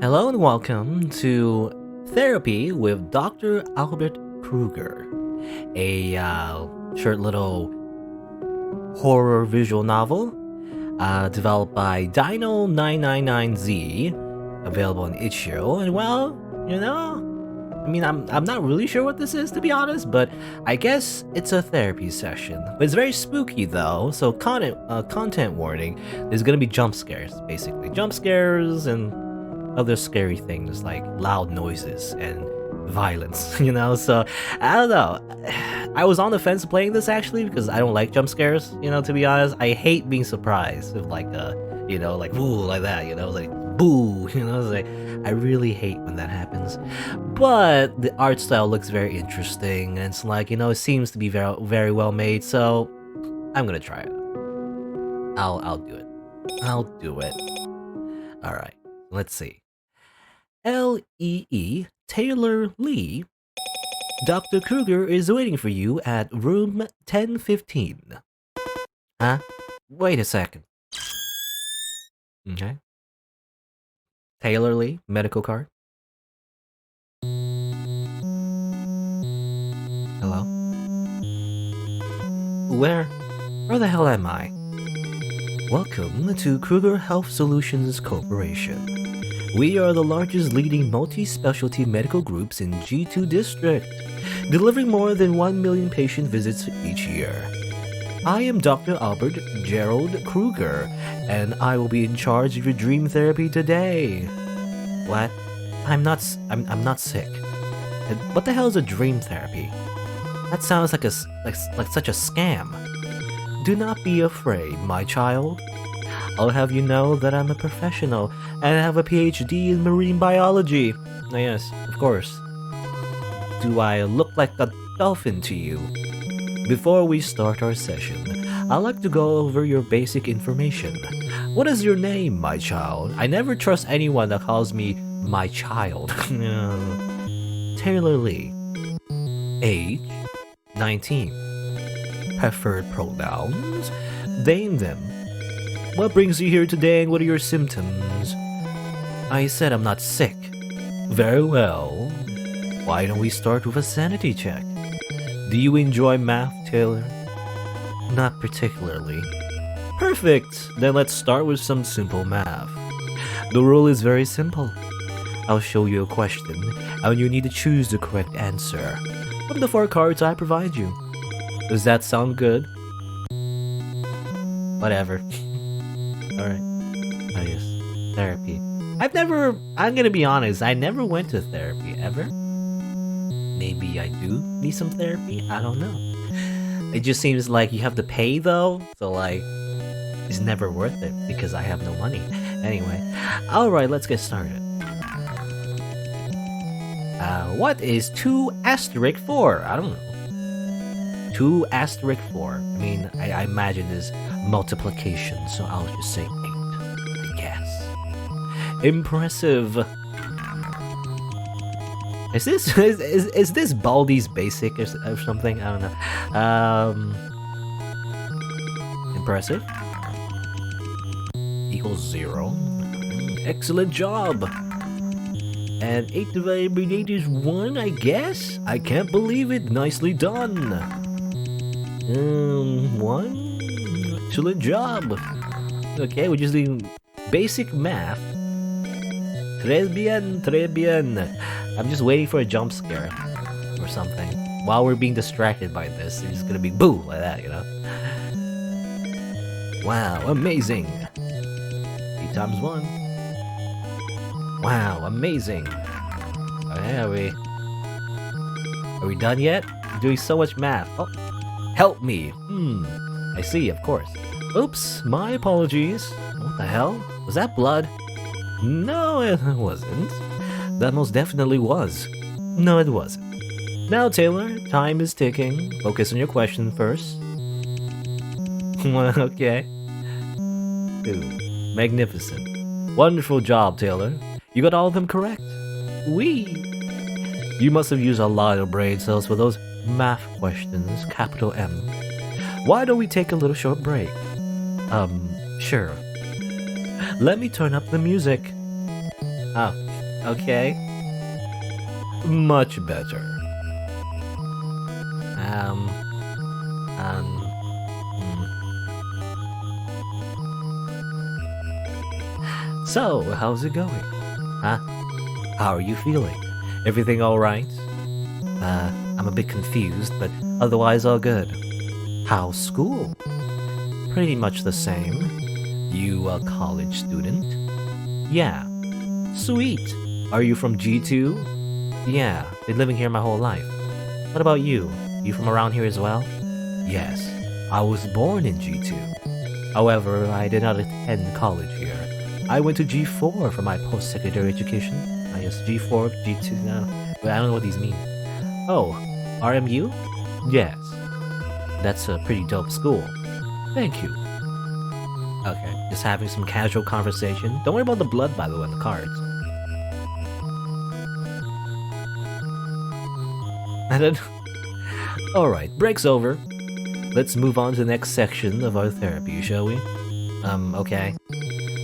Hello and welcome to Therapy with Dr. Albert Krueger, a short little horror visual novel developed by Dino999Z, available on itch.io. And well, I'm not really sure what this is, to be honest, but I guess it's a therapy session. But it's very spooky though, so content warning. There's gonna be jump scares, basically jump scares and other scary things like loud noises and violence, so I don't know. I was on the fence playing this actually because I don't like jump scares, to be honest. I hate being surprised with like woo, like that, like boo, like I really hate when that happens. But the art style looks very interesting and it's like, it seems to be very, very well made, so I'm gonna try it. I'll do it. All right. Let's see. Lee Taylor Lee. Dr. Krueger is waiting for you at room 1015. Huh? Wait a second. Okay. Taylor Lee, medical card. Hello? Where the hell am I? Welcome to Krueger Health Solutions Corporation. We are the largest leading multi-specialty medical groups in G2 District, delivering more than 1 million patient visits each year. I am Dr. Albert Gerald Krueger, and I will be in charge of your dream therapy today. What? I'm not sick. What the hell is a dream therapy? That sounds like such a scam. Do not be afraid, my child. I'll have you know that I'm a professional and I have a PhD in marine biology. Oh, yes, of course. Do I look like a dolphin to you? Before we start our session, I'd like to go over your basic information. What is your name, my child? I never trust anyone that calls me my child. Taylor Lee. Age? 19. Preferred pronouns? They and them. What brings you here today and what are your symptoms? I said I'm not sick. Very well. Why don't we start with a sanity check? Do you enjoy math, Taylor? Not particularly. Perfect! Then let's start with some simple math. The rule is very simple. I'll show you a question, and you need to choose the correct answer from the 4 cards I provide you. Does that sound good? Whatever. Alright. Oh yes. Therapy. I'm gonna be honest, I never went to therapy, ever. Maybe I do need some therapy? I don't know. It just seems like you have to pay though, so like, it's never worth it because I have no money. Anyway. Alright, let's get started. What is 2 asterisk 4? I don't know. 2 asterisk 4. I mean, I imagine is multiplication, so I'll just say 8, I guess. Impressive. Is this Baldi's Basic or something? I don't know. Impressive. Equals 0. Excellent job. And 8 divided by 8 is 1, I guess? I can't believe it. Nicely done. 1. Excellent job. Okay, we're just doing basic math. Très bien, très bien. I'm just waiting for a jump scare or something. While we're being distracted by this, it's just gonna be boo like that, Wow, amazing. 8 times 1. Wow, amazing. Okay, are we done yet? I'm doing so much math. Oh, help me. I see, of course. Oops, my apologies. What the hell? Was that blood? No, it wasn't. That most definitely was. No, it wasn't. Now, Taylor, time is ticking. Focus on your question first. Okay. Dude, magnificent. Wonderful job, Taylor. You got all of them correct. You must have used a lot of brain cells for those math questions, capital M. Why don't we take a little short break? Sure. Let me turn up the music. Ah, Okay? Much better. Um, hmm. So, how's it going? Huh? How are you feeling? Everything alright? I'm a bit confused, but otherwise all good. How's school? Pretty much the same. You a college student? Yeah. Sweet. Are you from G2? Yeah, been living here my whole life. What about you? You from around here as well? Yes. I was born in G2. However, I did not attend college here. I went to G4 for my post-secondary education. I guess G4, G2, no, but I don't know what these mean. Oh, RMU? Yes. That's a pretty dope school. Thank you. Okay, just having some casual conversation. Don't worry about the blood, by the way, on the cards. And then... Alright, break's over. Let's move on to the next section of our therapy, shall we? Okay.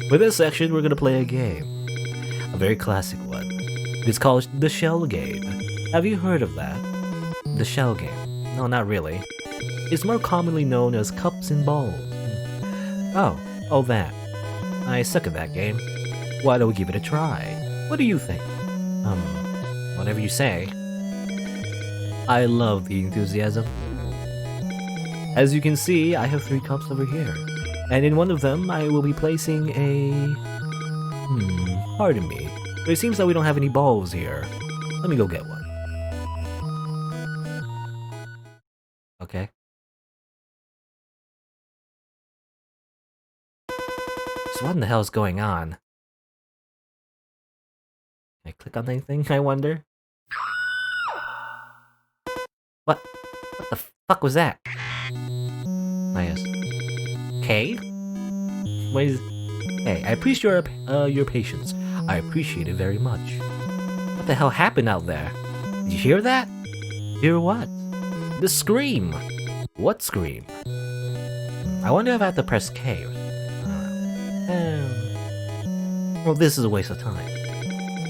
For this section, we're gonna play a game. A very classic one. It's called the Shell Game. Have you heard of that? The Shell Game? No, not really. It's more commonly known as Cups and Balls. Oh, that. I suck at that game. Why don't we give it a try? What do you think? Whatever you say. I love the enthusiasm. As you can see, I have 3 cups over here. And in one of them, I will be placing a... pardon me. But it seems that we don't have any balls here. Let me go get one. Okay. So what in the hell is going on? Can I click on anything, I wonder? What the fuck was that? Oh, yes. K? What is... Hey, I appreciate your patience. I appreciate it very much. What the hell happened out there? Did you hear that? Hear what? The scream! What scream? I wonder if I have to press K or something. Well, this is a waste of time.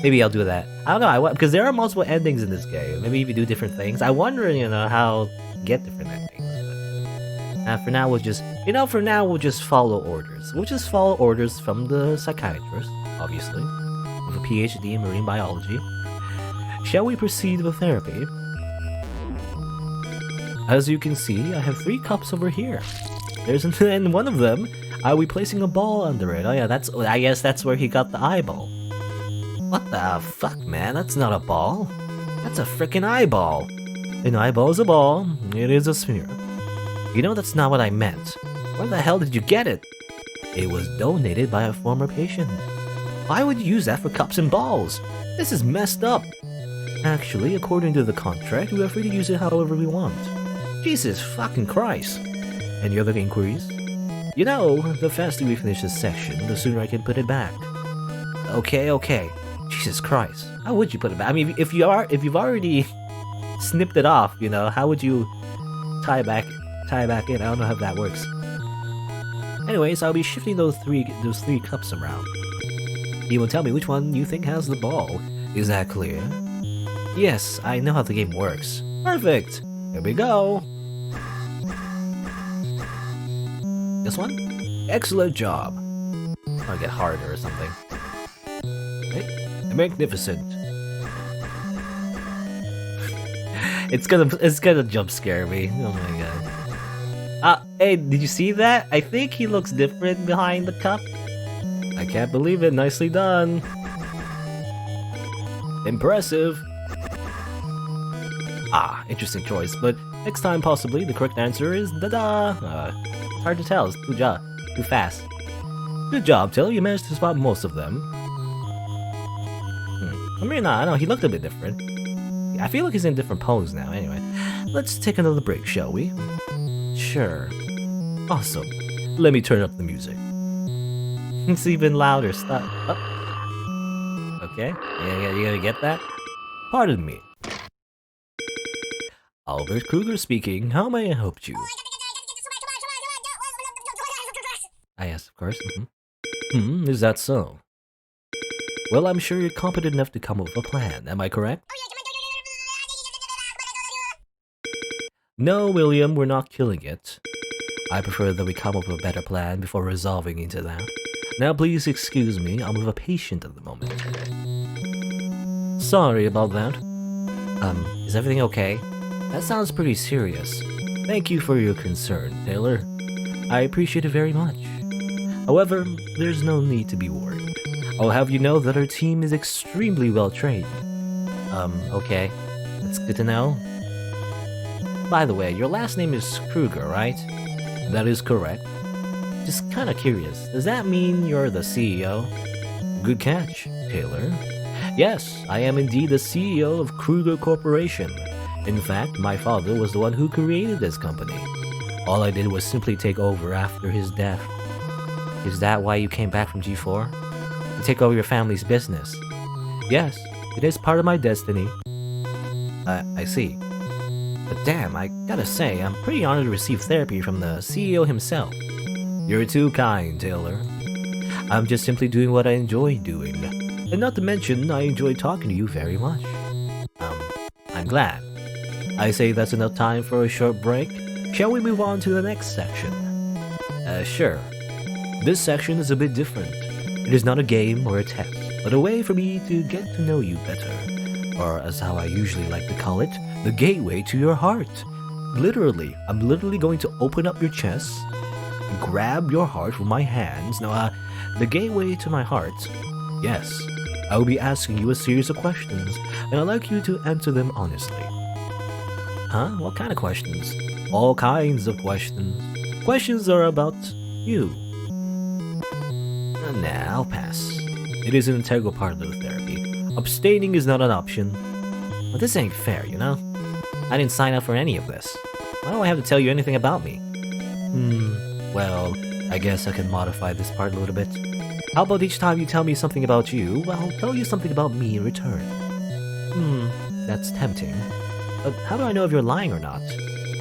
Maybe I'll do that. I don't know, because there are multiple endings in this game. Maybe if you do different things. I wonder, how to get different endings. But for now, we'll just... for now, we'll just follow orders. We'll just follow orders from the psychiatrist, obviously. With a PhD in marine biology. Shall we proceed with therapy? As you can see, I have 3 cups over here. And one of them, I'll be placing a ball under it. Oh yeah, I guess that's where he got the eyeball. What the fuck, man? That's not a ball. That's a frickin' eyeball. An eyeball is a ball. It is a sphere. That's not what I meant. Where the hell did you get it? It was donated by a former patient. Why would you use that for cups and balls? This is messed up. Actually, according to the contract, we are free to use it however we want. Jesus fucking Christ. Any other inquiries? The faster we finish this section, the sooner I can put it back. Okay. Jesus Christ. How would you put it back? I mean, if you've already snipped it off, how would you tie it back in? I don't know how that works. Anyways, I'll be shifting those three cups around. You will tell me which one you think has the ball. Is that clear? Yes, I know how the game works. Perfect! Here we go! This one? Excellent job! I'll get harder or something. Okay. Magnificent. It's gonna jump scare me. Oh my god. Hey, did you see that? I think he looks different behind the cup. I can't believe it. Nicely done. Impressive. Interesting choice, but next time possibly the correct answer is da-da. It's hard to tell. It's too fast. Good job, Till. You managed to spot most of them. I mean, I don't know. He looked a bit different. I feel like he's in a different pose now. Anyway, let's take another break, shall we? Sure. Awesome. Let me turn up the music. It's even louder. Stop. Oh. Okay. You gonna get that? Pardon me. Albert Krueger speaking. How may I help you? Yes, of course. Is that so? Well, I'm sure you're competent enough to come up with a plan, am I correct? No, William, we're not killing it. I prefer that we come up with a better plan before resolving into that. Now please excuse me, I'm with a patient at the moment. Sorry about that. Is everything okay? That sounds pretty serious. Thank you for your concern, Taylor. I appreciate it very much. However, there's no need to be worried. I'll have you know that our team is extremely well trained. Okay. That's good to know. By the way, your last name is Krueger, right? That is correct. Just kinda curious, does that mean you're the CEO? Good catch, Taylor. Yes, I am indeed the CEO of Krueger Corporation. In fact, my father was the one who created this company. All I did was simply take over after his death. Is that why you came back from G4? To take over your family's business? Yes, it is part of my destiny. I see. But damn, I gotta say, I'm pretty honored to receive therapy from the CEO himself. You're too kind, Taylor. I'm just simply doing what I enjoy doing. And not to mention, I enjoy talking to you very much. I'm glad. I say that's enough time for a short break. Shall we move on to the next section? Sure. This section is a bit different. It is not a game or a test, but a way for me to get to know you better. Or as how I usually like to call it, the gateway to your heart. Literally, I'm literally going to open up your chest, grab your heart with my hands. Now, the gateway to my heart. Yes, I will be asking you a series of questions, and I'd like you to answer them honestly. Huh? What kind of questions? All kinds of questions. Questions are about you. Nah, I'll pass. It is an integral part of the therapy. Abstaining is not an option. But this ain't fair, you know? I didn't sign up for any of this. Why do I have to tell you anything about me? Well, I guess I can modify this part a little bit. How about each time you tell me something about you, I'll tell you something about me in return? That's tempting. But how do I know if you're lying or not?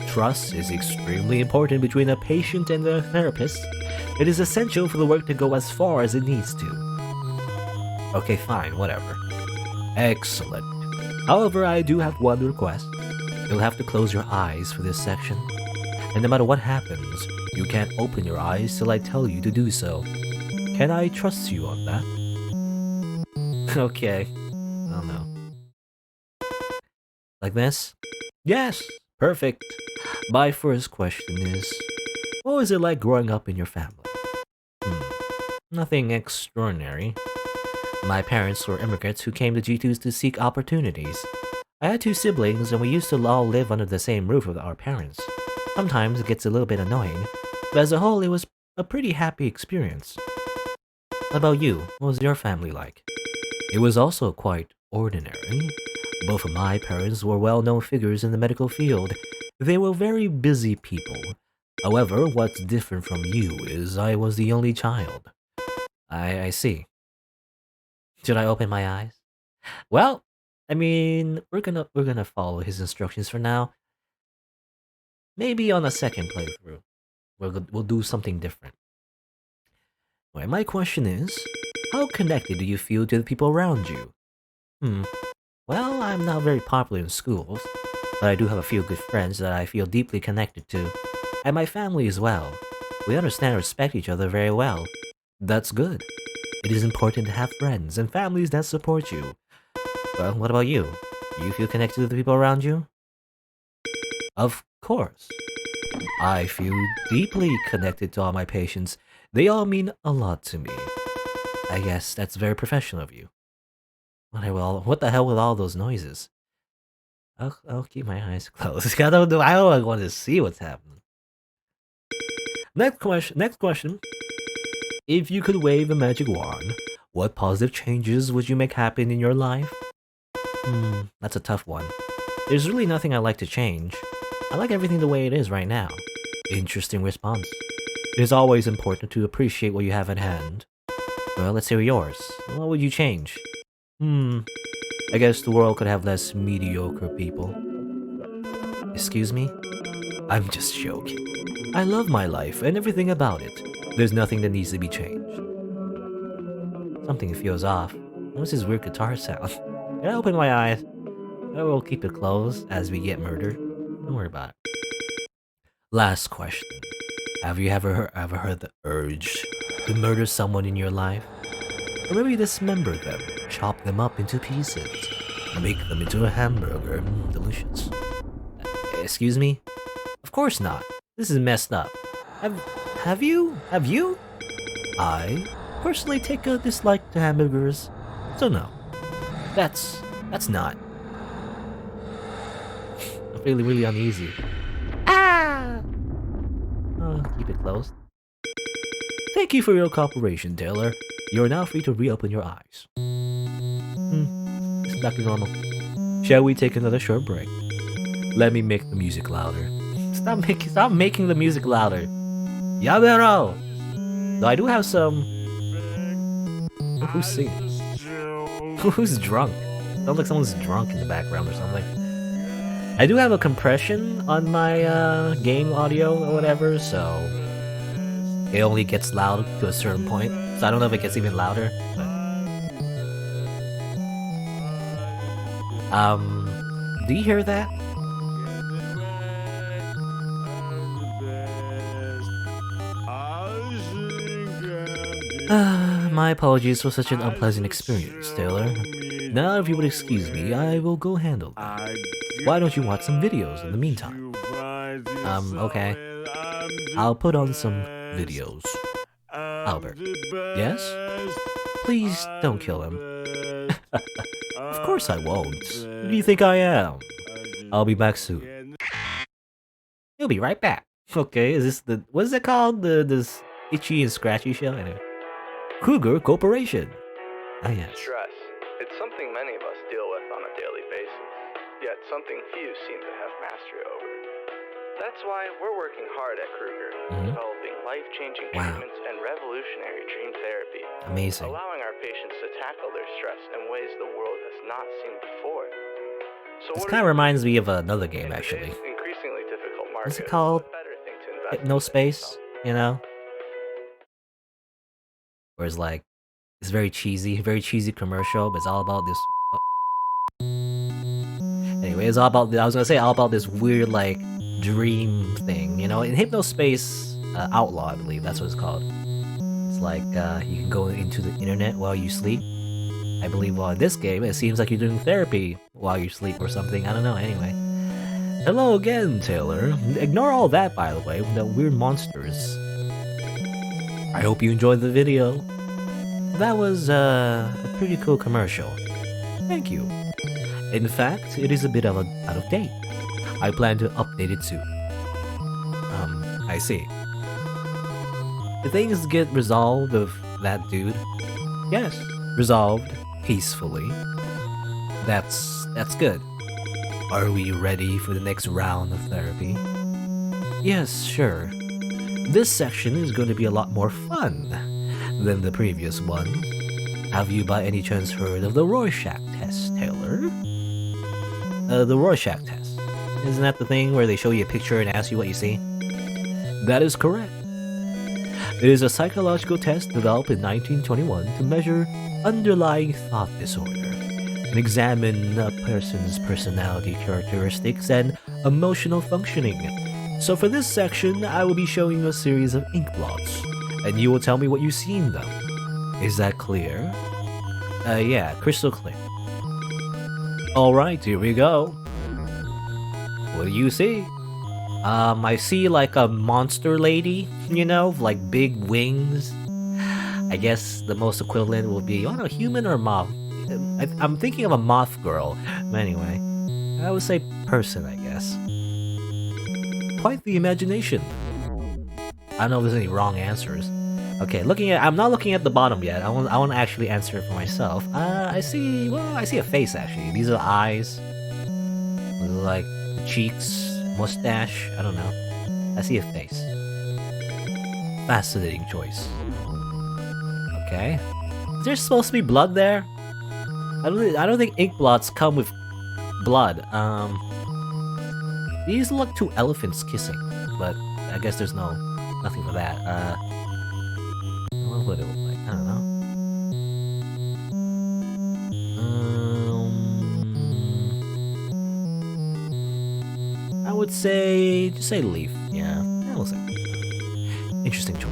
Trust is extremely important between a patient and a therapist. It is essential for the work to go as far as it needs to. Okay, fine, whatever. Excellent. However, I do have one request. You'll have to close your eyes for this section. And no matter what happens, you can't open your eyes till I tell you to do so. Can I trust you on that? Okay. I don't know. Like this? Yes! Perfect. My first question is, what was it like growing up in your family? Nothing extraordinary. My parents were immigrants who came to G2s to seek opportunities. I had 2 siblings and we used to all live under the same roof with our parents. Sometimes it gets a little bit annoying, but as a whole it was a pretty happy experience. What about you? What was your family like? It was also quite ordinary. Both of my parents were well-known figures in the medical field. They were very busy people. However, what's different from you is I was the only child. I see. Should I open my eyes? Well, I mean, we're gonna follow his instructions for now. Maybe on a second playthrough, we'll do something different. Well, my question is, how connected do you feel to the people around you? Well, I'm not very popular in schools, but I do have a few good friends that I feel deeply connected to, and my family as well. We understand and respect each other very well. That's good. It is important to have friends and families that support you. Well, what about you? Do you feel connected to the people around you? Of course. I feel deeply connected to all my patients. They all mean a lot to me. I guess that's very professional of you. What the hell with all those noises? I'll keep my eyes closed. I don't want to see what's happening. Next question. If you could wave a magic wand, what positive changes would you make happen in your life? That's a tough one. There's really nothing I'd like to change. I like everything the way it is right now. Interesting response. It is always important to appreciate what you have at hand. Well, let's hear yours. What would you change? I guess the world could have less mediocre people. Excuse me? I'm just joking. I love my life and everything about it. There's nothing that needs to be changed. Something feels off. What's this weird guitar sound? Can I open my eyes? I will keep it closed as we get murdered. Don't worry about it. Last question. Have you ever heard the urge to murder someone in your life? Or maybe dismember them, chop them up into pieces, make them into a hamburger. Delicious. Excuse me? Of course not. This is messed up. Have you? I personally take a dislike to hamburgers, so no. That's not. I'm feeling really uneasy. Ah! Keep it closed. Thank you for your cooperation, Taylor. You are now free to reopen your eyes. It's back to normal. Shall we take another short break? Let me make the music louder. Stop making the music louder. Yabero! Though I do have some... Who's singing? Who's drunk? Sounds like someone's drunk in the background or something. I do have a compression on my game audio or whatever, so it only gets loud to a certain point. So I don't know if it gets even louder. But... do you hear that? My apologies for such an unpleasant experience, Taylor. Now, if you would excuse me, I will go handle that. Why don't you watch some videos in the meantime? Okay. I'll put on some videos. Albert. Yes? Please don't kill him. Of course I won't. Who do you think I am? I'll be back soon. He'll be right back. Okay, is this the... What is it called? This itchy and scratchy show? Anyway. Krueger Corporation. Ah, yes. Stress. It's something many of us deal with on a daily basis, yet something few seem to have mastery over. That's why we're working hard at Krueger, developing life-changing treatments and revolutionary dream therapy. Amazing. Allowing our patients to tackle their stress in ways the world has not seen before. So this kind of reminds me of another game, actually. Increasingly difficult market, what's it called? Hypnospace, you know? Whereas like, it's very cheesy commercial, but it's all about this... Anyway, it's all about... I was gonna say all about this weird, like, dream thing, you know? In Hypnospace Outlaw, I believe, that's what it's called. It's like, you can go into the internet while you sleep. I believe, well, in this game, it seems like you're doing therapy while you sleep or something, I don't know, anyway. Hello again, Taylor. Ignore all that, by the way, the weird monsters. I hope you enjoyed the video. That was a pretty cool commercial. Thank you. In fact, it is a bit out of date. I plan to update it soon. I see. Did things get resolved with that dude? Yes, resolved peacefully. That's good. Are we ready for the next round of therapy? Yes, sure. This section is going to be a lot more fun than the previous one. Have you by any chance heard of the Rorschach Test, Taylor? The Rorschach Test. Isn't that the thing where they show you a picture and ask you what you see? That is correct. It is a psychological test developed in 1921 to measure underlying thought disorder and examine a person's personality characteristics and emotional functioning. So for this section, I will be showing you a series of ink blots, and you will tell me what you see in them. Is that clear? Yeah, crystal clear. Alright, here we go. What do you see? I see like a monster lady, you know, like big wings. I guess the most equivalent will be, I don't know, human or moth. I'm thinking of a moth girl. But anyway, I would say person, I guess. Quite the imagination. I don't know if there's any wrong answers. Okay, I'm not looking at the bottom yet. I want to actually answer it for myself. I see a face actually. These are eyes, like cheeks, mustache. I don't know. I see a face. Fascinating choice. Okay. Is there supposed to be blood there? I don't think ink blots come with blood. These look two elephants kissing, but I guess there's nothing for that. What would it look like? I don't know. would say just say leaf. Yeah, we'll say. Interesting choice.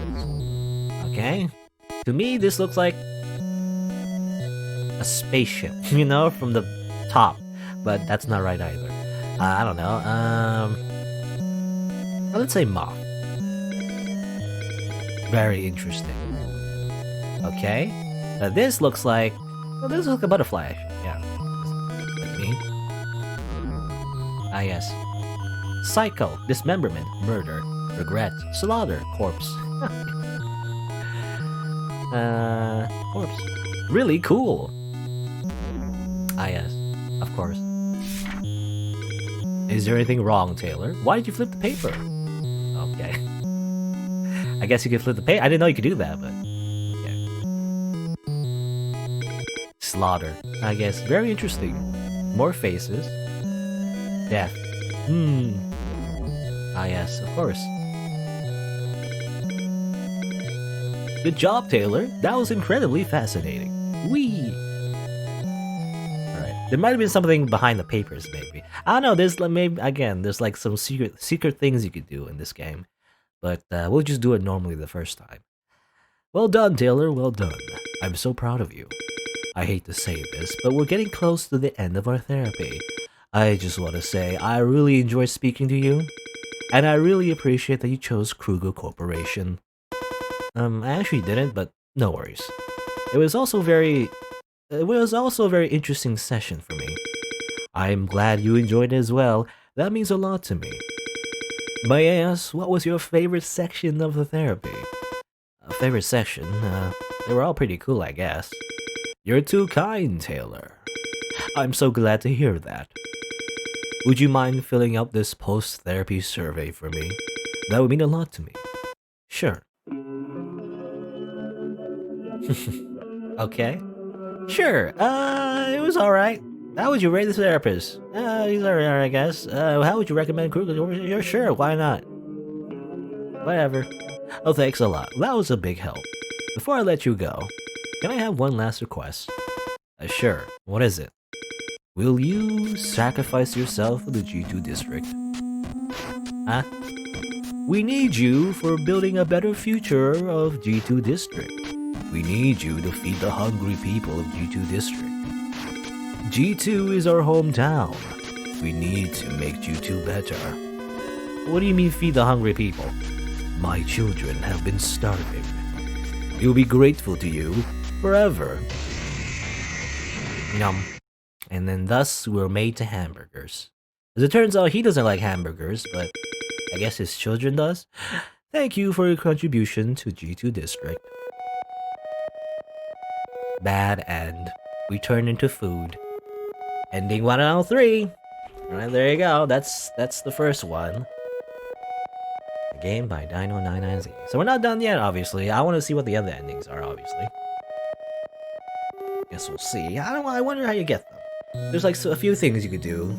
Okay. To me, this looks like a spaceship, you know, from the top, but that's not right either. I don't know. Well, let's say moth. Very interesting. Okay. Now this looks like, well, this looks like a butterfly. Yeah. Like me. Ah yes. Psycho, dismemberment, murder, regret, slaughter, corpse. Corpse. Really cool. Ah yes, of course. Is there anything wrong, Taylor? Why did you flip the paper? Okay. I guess you could flip the paper. I didn't know you could do that, but... yeah. Slaughter. I guess. Very interesting. More faces. Death. Ah yes, of course. Good job, Taylor. That was incredibly fascinating. Whee! Alright. There might have been something behind the papers, maybe. I don't know, there's maybe again, there's like some secret things you could do in this game. But we'll just do it normally the first time. Well done, Taylor, well done. I'm so proud of you. I hate to say this, but we're getting close to the end of our therapy. I just want to say I really enjoyed speaking to you, and I really appreciate that you chose Krueger Corporation. I actually didn't, but no worries. It was also a very interesting session for me. I'm glad you enjoyed it as well. That means a lot to me. May I ask, what was your favorite section of the therapy? Favorite section? They were all pretty cool, I guess. You're too kind, Taylor. I'm so glad to hear that. Would you mind filling out this post-therapy survey for me? That would mean a lot to me. Sure. Okay. Sure. It was alright. How would you rate the therapist? He's alright, I guess. How would you recommend Krueger? Sure, why not? Whatever. Oh, thanks a lot. That was a big help. Before I let you go, can I have one last request? Sure. What is it? Will you sacrifice yourself for the G2 district? Huh? We need you for building a better future of G2 district. We need you to feed the hungry people of G2 district. G2 is our hometown. We need to make G2 better. What do you mean feed the hungry people? My children have been starving. You'll be grateful to you forever. Yum. And then thus we're made to hamburgers. As it turns out, he doesn't like hamburgers, but I guess his children does. Thank you for your contribution to G2 district. Bad end. We turn into food. Ending 1 out of 3. Alright, there you go. That's the first one. A game by Dino99Z. So we're not done yet, obviously. I want to see what the other endings are, obviously. Guess we'll see. I wonder how you get them. There's like a few things you could do.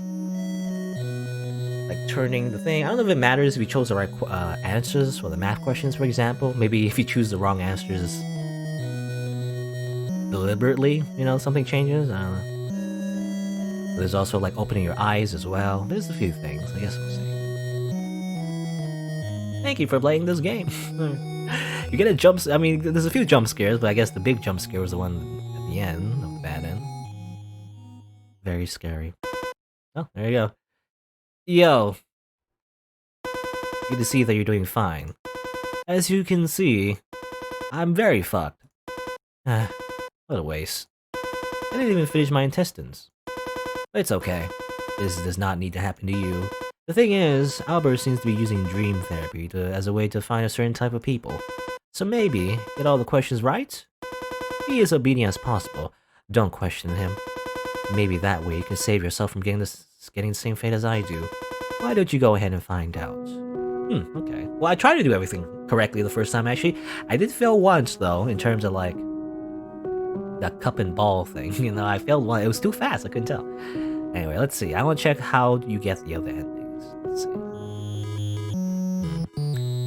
Like turning the thing. I don't know if it matters if you chose the right answers for the math questions, for example. Maybe if you choose the wrong answers deliberately, you know, something changes. I don't know. There's also like opening your eyes as well. There's a few things. I guess we'll see. Thank you for playing this game. You get a jump. I mean, there's a few jump scares, but I guess the big jump scare was the one at the end, the bad end. Very scary. Oh, there you go. Yo. Good to see that you're doing fine. As you can see, I'm very fucked. What a waste. I didn't even finish my intestines. But it's okay. This does not need to happen to you. The thing is, Albert seems to be using dream therapy as a way to find a certain type of people. So maybe, get all the questions right? Be as obedient as possible. Don't question him. Maybe that way you can save yourself from getting the same fate as I do. Why don't you go ahead and find out? Okay. Well, I tried to do everything correctly the first time, actually. I did fail once, though, in terms of, like, the cup and ball thing. You know, I failed one. It was too fast, I couldn't tell. Anyway, let's see. I want to check how you get the other endings. Let's see.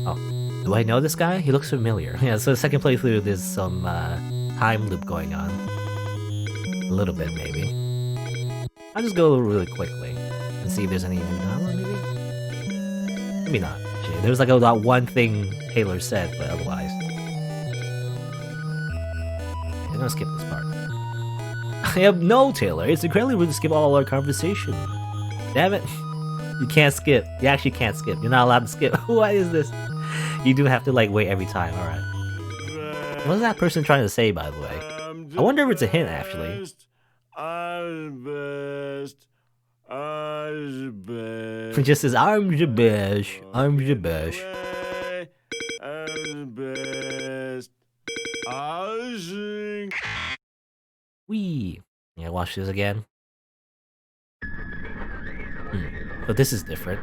Oh, do I know this guy? He looks familiar. Yeah, so the second playthrough, there's some time loop going on. A little bit, maybe. I'll just go really quickly and see if there's any new download, maybe? Maybe not. Actually. There's like that one thing Taylor said, but otherwise. I'm gonna skip this part. I have no Taylor. It's incredibly rude to skip all our conversation. Damn it. You can't skip. You actually can't skip. You're not allowed to skip. Why is this? You do have to like wait every time. Alright. What's that person trying to say, by the way? I wonder if it's a hint, actually. It just says, I'm the best. I'm the best. Wee. Yeah, watch this again. But this is different.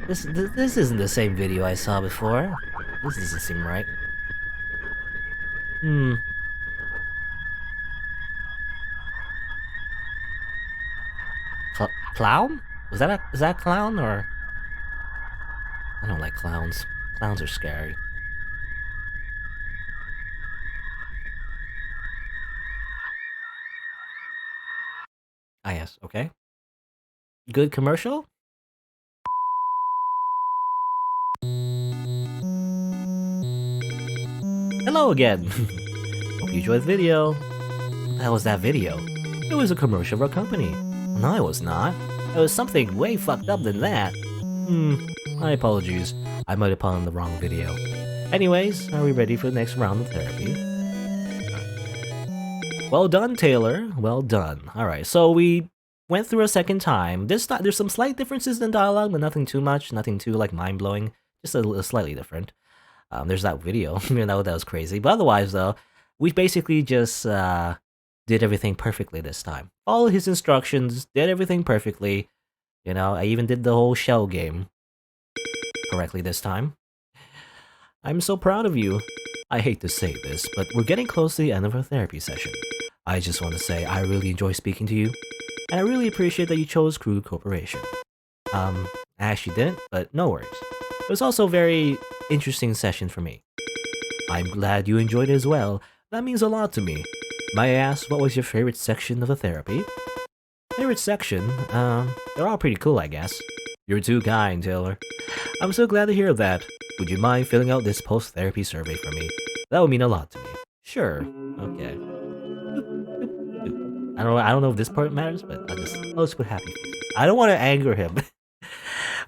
This isn't the same video I saw before. This doesn't seem right. Clown? Is that clown or? I don't like clowns. Clowns are scary. Ah yes, okay. Good commercial? Hello again! Hope you enjoyed the video. What the hell was that video? It was a commercial for a company. No, it was not. It was something way fucked up than that. My apologies. I might have put on the wrong video. Anyways, are we ready for the next round of therapy? Well done, Taylor. Well done. Alright, so we went through a second time. There's some slight differences in dialogue, but nothing too much. Nothing too, like, mind-blowing. Just a slightly different. There's that video. You know, that was crazy. But otherwise, though, we basically just did everything perfectly this time. Followed his instructions, did everything perfectly. You know, I even did the whole shell game correctly this time. I'm so proud of you. I hate to say this, but we're getting close to the end of our therapy session. I just want to say I really enjoy speaking to you, and I really appreciate that you chose Krueger Corporation. I actually didn't, but no worries. It was also a very interesting session for me. I'm glad you enjoyed it as well. That means a lot to me. May I ask, what was your favorite section of the therapy? Favorite section? They're all pretty cool, I guess. You're too kind, Taylor. I'm so glad to hear that. Would you mind filling out this post-therapy survey for me? That would mean a lot to me. Sure. Okay. I don't know if this part matters, but I'll just put happy faces. I don't want to anger him.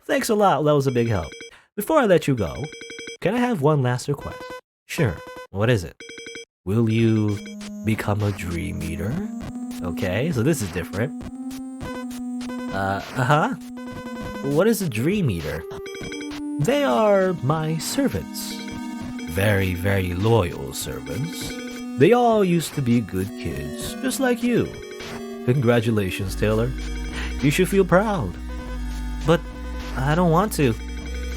Thanks a lot. That was a big help. Before I let you go, can I have one last request? Sure. What is it? Will you become a dream eater? Okay, so this is different. What is a dream eater? They are my servants. Very, very loyal servants. They all used to be good kids, just like you. Congratulations, Taylor. You should feel proud. But I don't want to.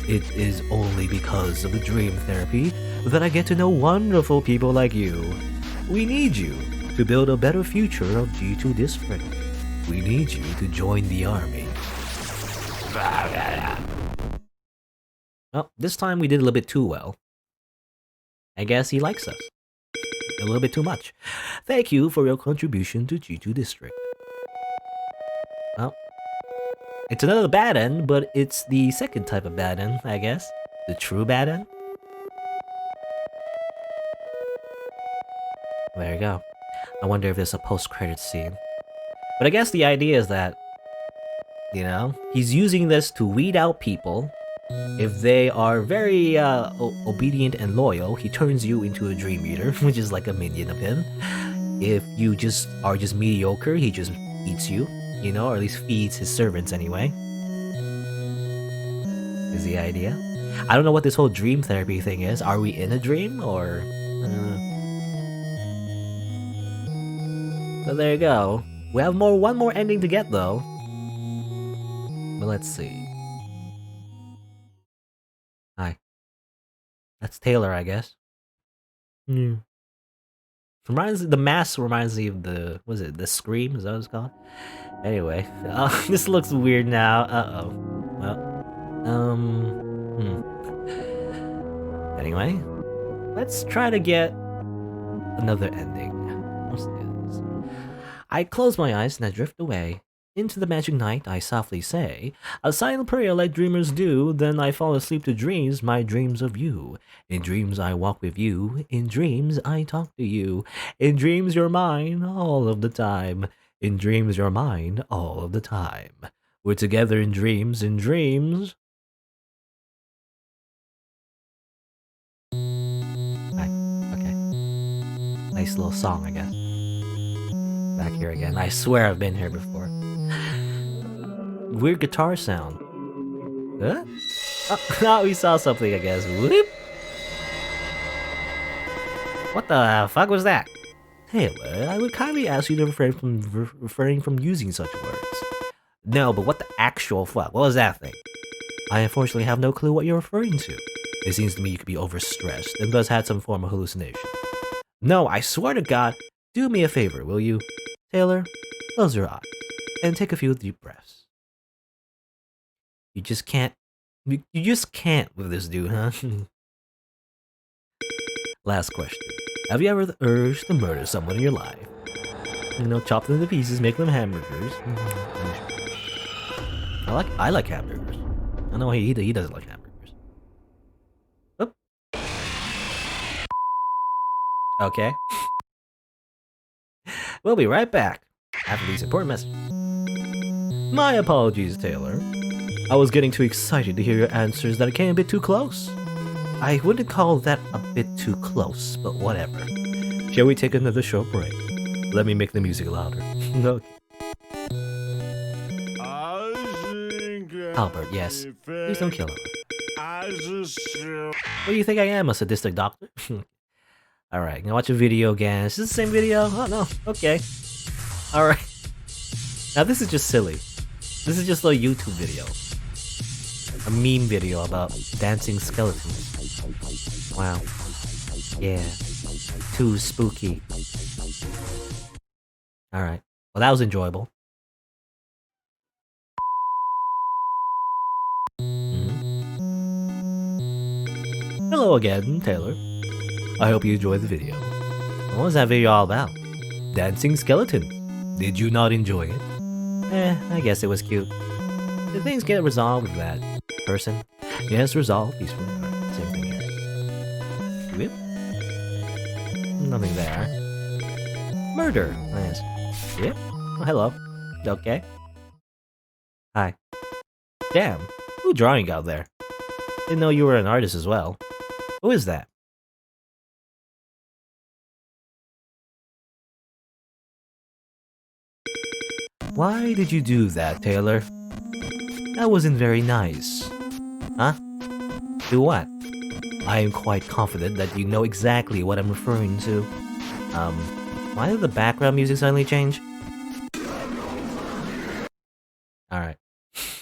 It is only because of the dream therapy that I get to know wonderful people like you. We need you to build a better future of G2 District. We need you to join the army. Well, this time we did a little bit too well. I guess he likes us. A little bit too much. Thank you for your contribution to G2 District. Well, it's another bad end, but it's the second type of bad end, I guess. The true bad end. There you go. I wonder if there's a post-credits scene. But I guess the idea is that, you know, he's using this to weed out people. If they are very obedient and loyal, he turns you into a dream eater, which is like a minion of him. If you are just mediocre, he just eats you, you know, or at least feeds his servants anyway. Is the idea. I don't know what this whole dream therapy thing is. Are we in a dream, or... So there you go. We have one more ending to get, though. But let's see. Hi. That's Taylor, I guess. The mask reminds me of the, what is it, the Scream? Is that what it's called? Anyway, this looks weird now. Uh-oh. Well, Anyway, let's try to get another ending. What's this? I close my eyes and I drift away Into the magic night, I softly say, a silent prayer like dreamers do, then I fall asleep to dreams, my dreams of you. In dreams I walk with you, in dreams I talk to you, in dreams you're mine all of the time, in dreams you're mine all of the time. We're together in dreams, in dreams. Okay. Nice little song, I guess. Back here again. I swear I've been here before. Weird guitar sound. Huh? Oh, we saw something, I guess. Whoop. What the fuck was that? Taylor, I would kindly ask you to refrain from using such words. No, but what the actual fuck? What was that thing? I unfortunately have no clue what you're referring to. It seems to me you could be overstressed and thus had some form of hallucination. No, I swear to God, do me a favor, will you? Taylor, close your eyes and take a few deep breaths. You just can't with this dude, huh? Last question. Have you ever the urge to murder someone in your life? You know, chop them into pieces, make them hamburgers. I like hamburgers. I know he doesn't like hamburgers. Oop. Okay. We'll be right back after these important messages. My apologies, Taylor. I was getting too excited to hear your answers that it came a bit too close. I wouldn't call that a bit too close, but whatever. Shall we take another short break? Let me make the music louder. Okay. Albert, yes. Please don't kill him. What do you think I am, a sadistic doctor? Alright, gonna watch a video again. Is this the same video? Oh no, okay. Alright. Now this is just silly. This is just a YouTube video. A meme video about dancing skeletons. Wow. Yeah. Too spooky. Alright. Well, that was enjoyable. Hello again, Taylor. I hope you enjoyed the video. What was that video all about? Dancing skeleton. Did you not enjoy it? I guess it was cute. Did things get resolved with that person? Yes, resolved peacefully. Right, same thing here. Whip. Nothing there. Murder. Nice. Yep. Oh, hello. Okay. Hi. Damn. Who drawing out there? Didn't know you were an artist as well. Who is that? Why did you do that, Taylor? That wasn't very nice. Huh? Do what? I am quite confident that you know exactly what I'm referring to. Why did the background music suddenly change? Alright.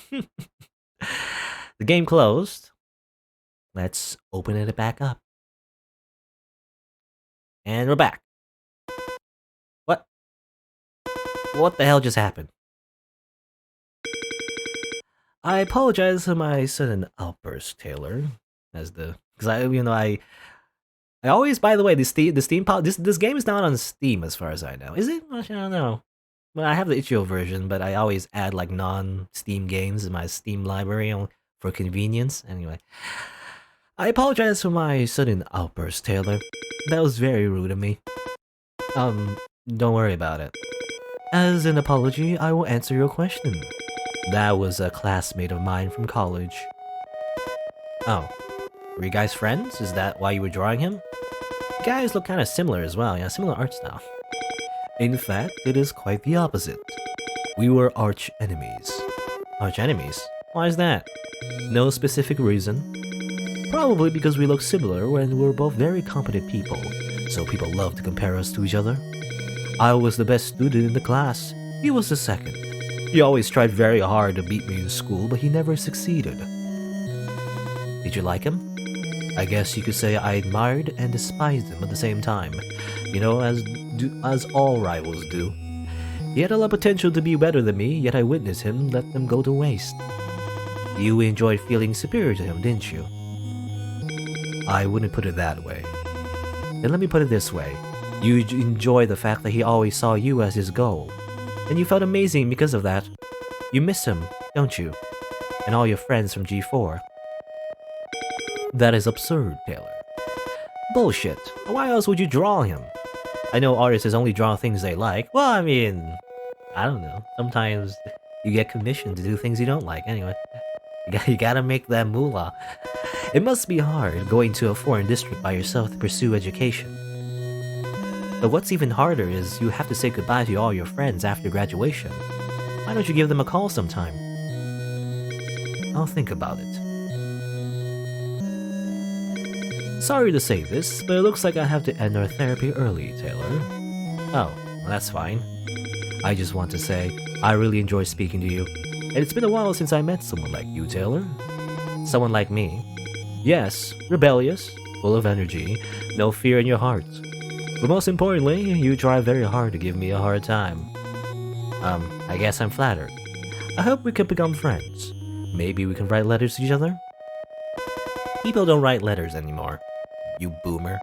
The game closed. Let's open it back up. And we're back. What? What the hell just happened? I apologize for my sudden outburst, Taylor. Because I always, by the way, this game is not on Steam as far as I know. Is it? I don't know. Well, I have the itch.io version, but I always add like non-Steam games in my Steam library for convenience. Anyway, I apologize for my sudden outburst, Taylor. That was very rude of me. Don't worry about it. As an apology, I will answer your question. That was a classmate of mine from college. Oh, were you guys friends? Is that why you were drawing him? You guys look kind of similar as well, yeah, similar art style. In fact, it is quite the opposite. We were arch enemies. Arch enemies? Why is that? No specific reason. Probably because we look similar and we're both very competent people, so people love to compare us to each other. I was the best student in the class. He was the second. He always tried very hard to beat me in school, but he never succeeded. Did you like him? I guess you could say I admired and despised him at the same time. You know, as all rivals do. He had a lot of potential to be better than me, yet I witnessed him let them go to waste. You enjoyed feeling superior to him, didn't you? I wouldn't put it that way. Then let me put it this way. You enjoy the fact that he always saw you as his goal. And you felt amazing because of that. You miss him, don't you? And all your friends from G4. That is absurd, Taylor. Bullshit. Why else would you draw him? I know artists only draw things they like. Well, I mean, I don't know. Sometimes you get commissioned to do things you don't like. Anyway, you gotta make that moolah. It must be hard going to a foreign district by yourself to pursue education. But what's even harder is you have to say goodbye to all your friends after graduation. Why don't you give them a call sometime? I'll think about it. Sorry to say this, but it looks like I have to end our therapy early, Taylor. Oh, well, that's fine. I just want to say, I really enjoy speaking to you. And it's been a while since I met someone like you, Taylor. Someone like me. Yes, rebellious, full of energy, no fear in your heart. But most importantly, you try very hard to give me a hard time. I guess I'm flattered. I hope we can become friends. Maybe we can write letters to each other? People don't write letters anymore, you boomer.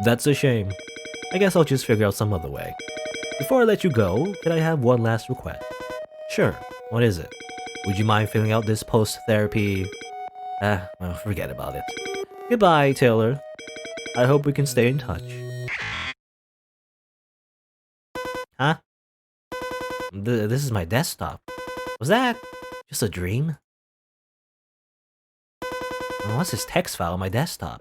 That's a shame. I guess I'll just figure out some other way. Before I let you go, can I have one last request? Sure, what is it? Would you mind filling out this post-therapy... well, forget about it. Goodbye, Taylor. I hope we can stay in touch. Huh? This is my desktop. Was that just a dream? Oh, what's this text file on my desktop?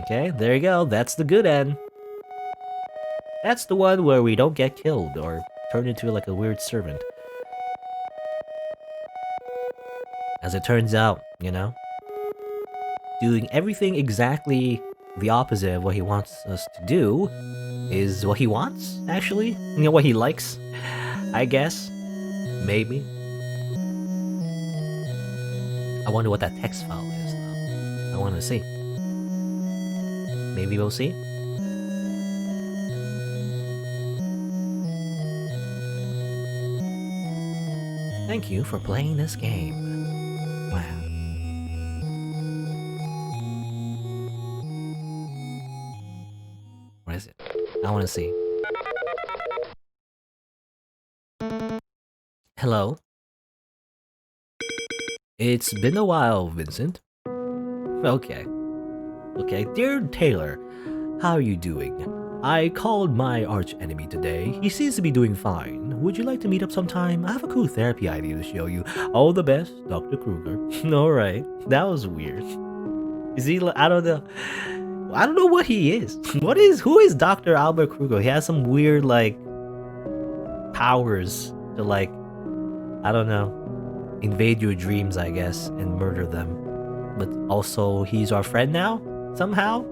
Okay, there you go. That's the good end. That's the one where we don't get killed or turn into like a weird servant. As it turns out, you know, doing everything exactly the opposite of what he wants us to do is what he wants, actually. You know, what he likes, I guess. Maybe. I wonder what that text file is, though. I want to see. Maybe we'll see. Thank you for playing this game. Wow. What is it? I want to see. Hello? It's been a while, Vincent. Okay. Okay, dear Taylor, how are you doing? I called my arch enemy today. He seems to be doing fine. Would you like to meet up sometime? I have a cool therapy idea to show you. All the best, Dr. Krueger. Alright, that was weird. Is he, I don't know. I don't know what he is. Who is Dr. Albert Krueger? He has some weird, like, powers to, like, I don't know, invade your dreams, I guess, and murder them. But also, he's our friend now? Somehow?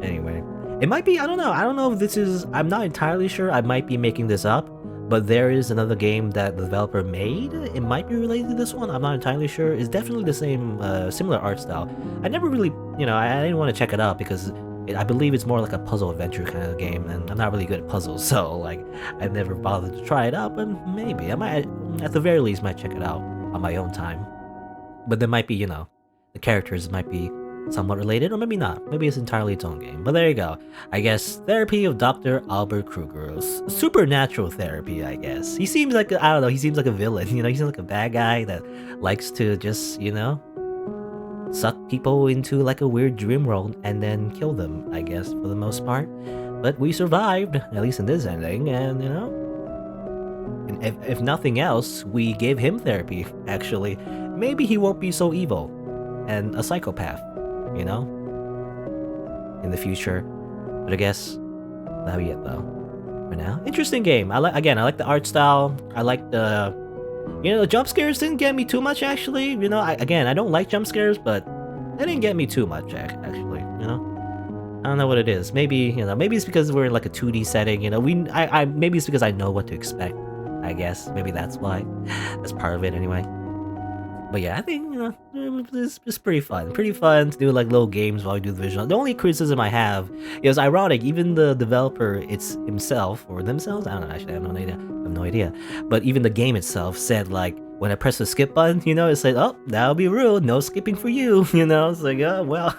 Anyway. It might be, I don't know if this is, I'm not entirely sure, I might be making this up, but there is another game that the developer made. It might be related to this one, I'm not entirely sure. It's definitely the same, similar art style. I never really, you know, I didn't want to check it out because I believe it's more like a puzzle adventure kind of game, and I'm not really good at puzzles, so, like, I've never bothered to try it out, but maybe, I might, at the very least, might check it out on my own time. But there might be, you know, the characters might be somewhat related, or maybe not. Maybe it's entirely its own game. But there you go. I guess therapy of Dr. Albert Krueger. Supernatural therapy, I guess. He seems like, I don't know, he seems like a villain. You know, he seems like a bad guy that likes to just, you know, suck people into like a weird dream world and then kill them, I guess, for the most part. But we survived, at least in this ending, and, you know, and if nothing else, we gave him therapy, actually. Maybe he won't be so evil and a psychopath, you know, in the future. But I guess that'll be it though for now. Interesting game. I like the art style. I like the, you know, the jump scares didn't get me too much, actually. You know, I don't like jump scares, but they didn't get me too much, actually, you know. I don't know what it is. Maybe, you know, maybe it's because we're in like a 2D setting, you know. Maybe it's because I know what to expect, I guess. Maybe that's why. That's part of it anyway. But yeah, I think, you know, it's pretty fun. Pretty fun to do like little games while you do the visual. The only criticism I have is ironic. Even the developer, it's himself or themselves. I don't know. Actually, I have no idea. But even the game itself said like when I press the skip button, you know, it said, "Oh, that'll be rude. No skipping for you." You know, it's like, oh well.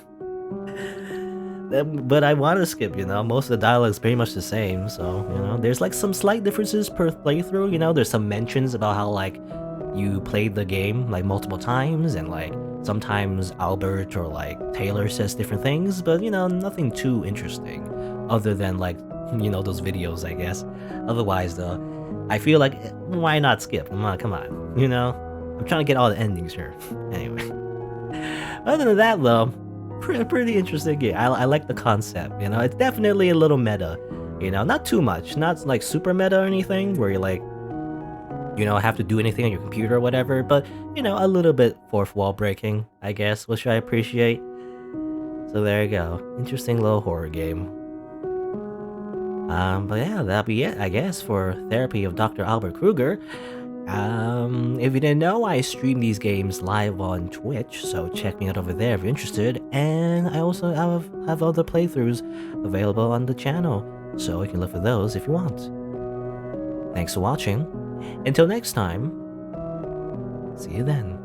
but I want to skip, you know, most of the dialogue is pretty much the same, so, you know, there's like some slight differences per playthrough, you know, there's some mentions about how like you played the game like multiple times and like sometimes Albert or like Taylor says different things, but you know, nothing too interesting other than like, you know, those videos, I guess. Otherwise though, I feel like why not skip? Come on, you know? I'm trying to get all the endings here. Anyway. Other than that though, pretty interesting game. I like the concept, you know? It's definitely a little meta, you know? Not too much, not like super meta or anything where you're like, you know, have to do anything on your computer or whatever, but, you know, a little bit fourth wall breaking, I guess, which I appreciate. So there you go. Interesting little horror game. But yeah, that'll be it, I guess, for Therapy of Dr. Albert Krueger. If you didn't know, I stream these games live on Twitch, so check me out over there if you're interested. And I also have other playthroughs available on the channel, so you can look for those if you want. Thanks for watching. Until next time, see you then.